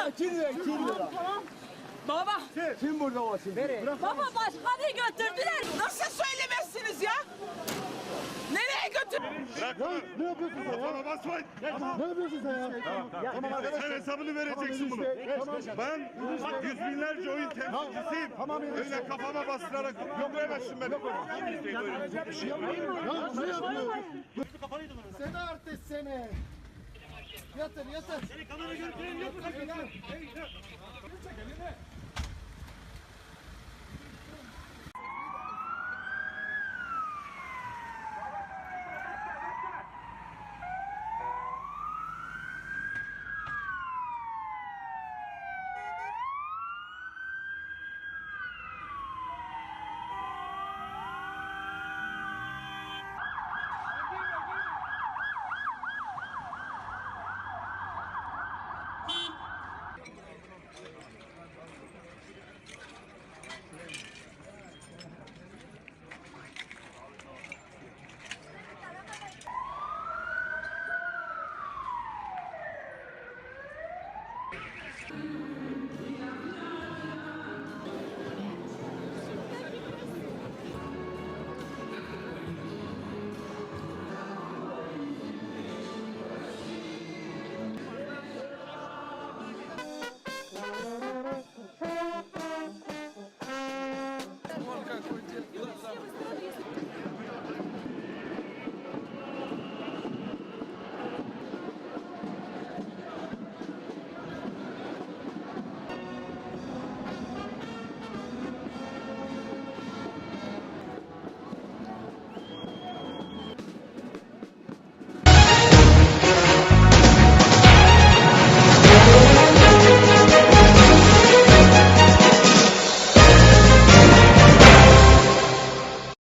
2 lira, 2 lira. Tamam. Baba. Kim burada o şimdi? Baba başkanı götürdüler. Nasıl söylemezsiniz ya? Nereye götür? Ne yapıyorsun sen ya? Kafama basmayın. Ne yapıyorsun sen ya? Tamam arkadaşlar. Sen hesabını vereceksin bunu. Ben yüz binlerce oyun temsilcisiyim. Öyle kafama bastırarak yok veremezsin beni. Ne yapıyorsun? Seni artist seni. Yatır yatır. Seni kamera görüntülerini yok mu?